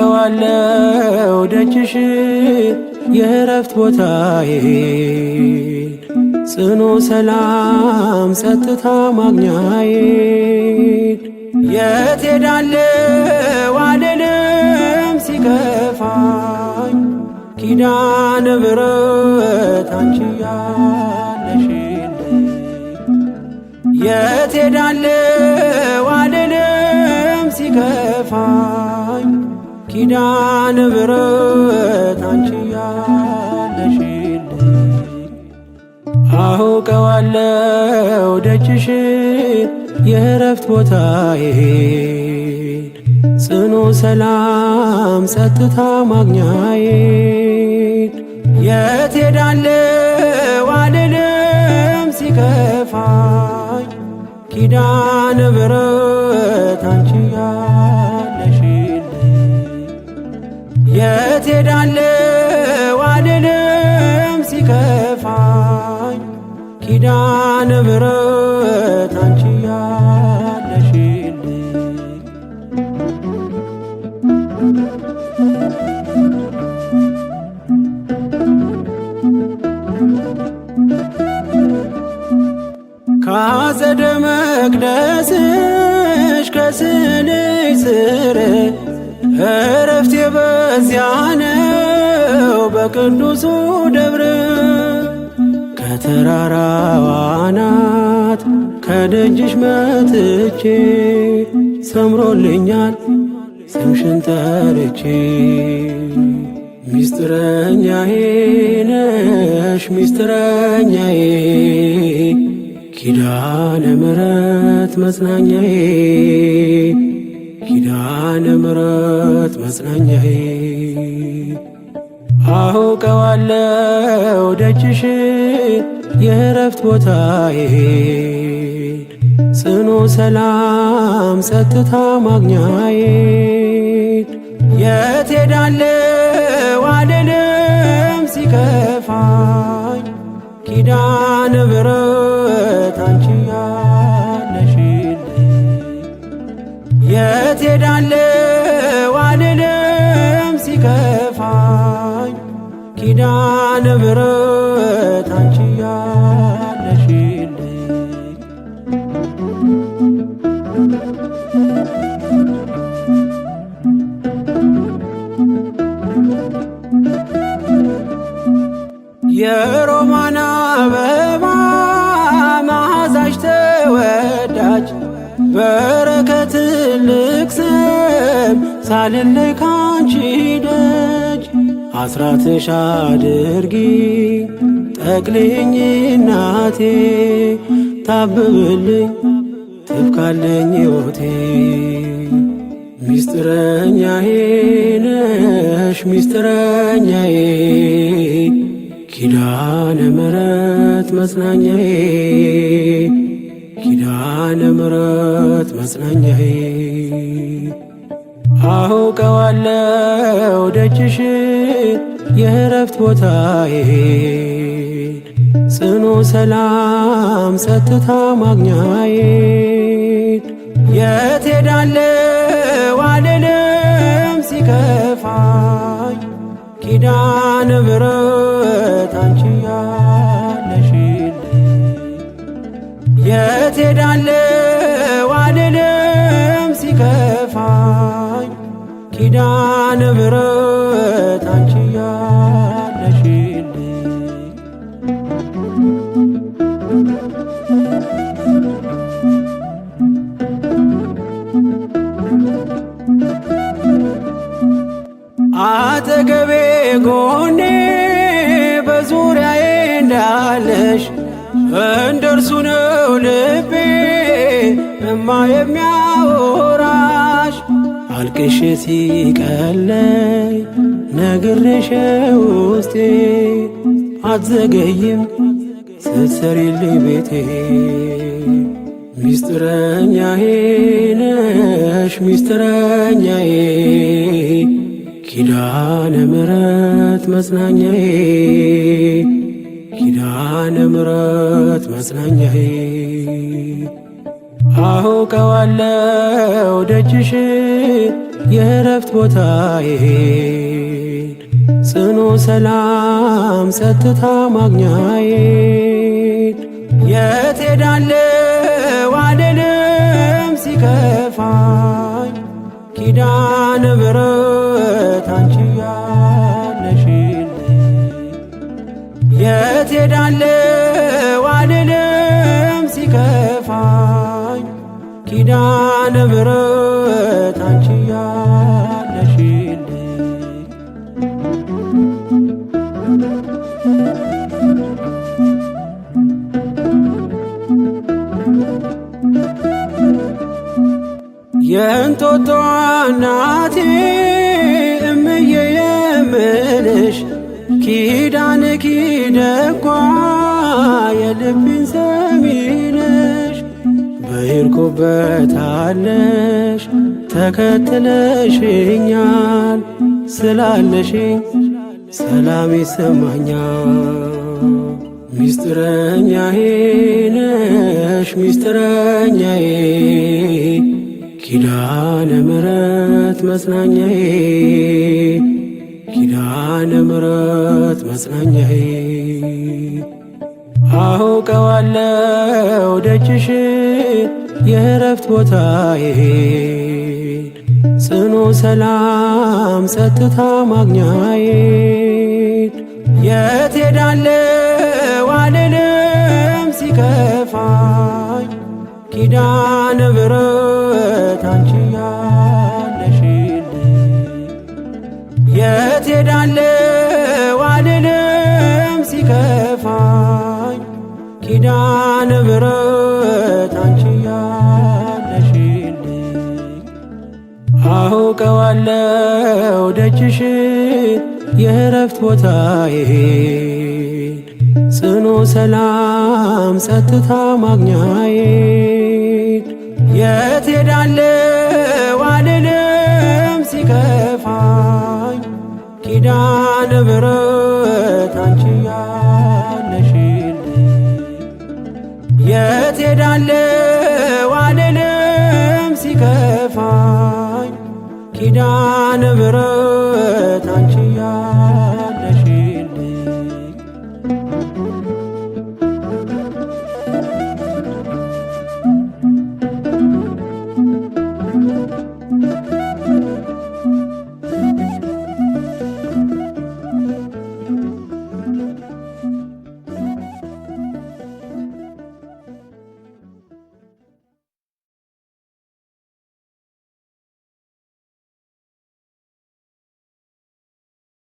አውቀዋለሁ ደጅሽ የእረፍት ቦታዬን ጽኑ ሰላም ጸጥታ ማግኛዬን የት ሄዳለሁ አልልም ሲከፋኝ ኪዳነ ምሕረት አንቺ ያለሽልኝ የት ሄዳለሁ አልልም ሲከፋኝ ኪዳነ ምሕረት አንቺ ያለሽልኝ አውቀዋለሁ ደጅሽን የእረፍት ቦታዬን ጽኑ ሰላም ጸጥታ ማግኛዬን የት ሄዳለሁ አልልም ሲከፋኝ ኪዳነ ምሕረት አንቺ የት ሄዳለሁ አልልም ሲከፋኝ ኪዳነ ምሕረት አንቺ ያለሽልኝ ከአጸደ መቅደስሽ ከስንሽ ስር እረፍቴ በዚያ ነው በቅዱሱ ደብር ከተራራው አናት ከደጅሽ መጥቼ ሰምሮልኛል ስምሽን ጠርቼ ሚስጥረኛዬ ነሽ ሚስጥረኛዬ ኪዳነ ምሕረት መጽናኛዬ ኪዳነ ምሕረት መጽናኛዬ አውቀዋለሁ ደጅሽን የእረፍት ቦታዬን ጽኑ ሰላም ጸጥታ ማግኛዬን የት ሄዳለሁ አልልም ሲከፋኝ ኪዳነ ምሕረት አንቺ ያለሽልኝ የት ሄዳለሁ አልልም ሲከፋኝ ኪዳነ ምሕረት አንቺ ያለሽልኝ የሮማን አበባ መዓዛሽ ተወዳጅ በረከት ልቅሰም ሳልለይ ካንቺ ደጅ አስራትሽ አድርጊ ጠቅልኝ እናቴ ታብብልኝ ትብካለኝ ሕይወቴ ሚስጥረኛዬ ነሽ ሚስጥረኛዬ ኪዳነ ምሕረት መጽናኛዬ ኪዳነ ምሕረት መጽናኛዬ አውቀዋለሁ ደጅሽን የእረፍት ቦታዬን ጽኑ ሰላም ጸጥታ ማግኛዬን የት ሄዳለሁ አልልም ሲከፋኝ ኪዳነ ምሕረት አንቺ ያለሽልኝ የት ሄዳለሁ አልልም ሲከፋኝ ኪዳነ ምሕረት አንቺ ያለሽልኝ አጠገቤ ጎኔ በዙሪያዬ እንዳለሽ እንደርሱ ነው ልቤ እማ የሚያወራሽ አልቅሼ ሲቀለይ ነግሬሽ ውስጤ አትዘገይም ስትሰሪልኝ ቤቴ ሚስጥረኛዬ ነሽ ሚስጥረኛዬ ኪዳነ ምሕረት መጽናኛዬ ኪዳነ ምሕረት መጽናኛዬ አውቀዋለሁ ደጅሽ የእረፍት ቦታዬን ጽኑ ሰላም ጸጥታ ማግኛዬን የት ሄዳለሁ አልልም ሲከፋኝ ኪዳነ ምሕረት አንቺ ያለሽልኝ የት ሄዳለሁ አልልም ሲከፋኝ ኪዳነ ምሕረት አንቺ ያለሽልኝ የእንጦጦ እናቴ እምዬ የምልሽ ኪዳንኪ ደጓ የልቤን ሰሚ ነሽ በሄድኩበት አለሽ ተከትለሽኛል ስላለሽኝ ሰላም ይሰማኛል ሚስጥረኛዬ ነሽ ሚስጥረኛዬ ኪዳነ ምሕረት መጽናኛዬ ኪዳነ ምሕረት መጽናኛዬ አውቀዋለሁ ደጅሽ የእረፍት ቦታዬን ጽኑ ሰላም ጸጥታ ማግኛዬን የት ሄዳለሁ አልልም ሲከፋኝ ኪዳነ ምሕረት አንቺ ያለሽልኝ የት ሄዳለሁ አልልም ሲከፋኝ ኪዳነ ምሕረት አንቺ ያለሽልኝ አውቀዋለሁ ደጅሽ የእረፍት ቦታዬን ጽኑ ሰላም ጸጥታ ማግኛዬን የት ሄዳለሁ አልልም ሲከፋኝ ኪዳነ ምሕረት አንቺ ያለሽልኝ የት ሄዳለሁ አልልም ሲከፋኝ ኪዳነ ምሕረት አንቺ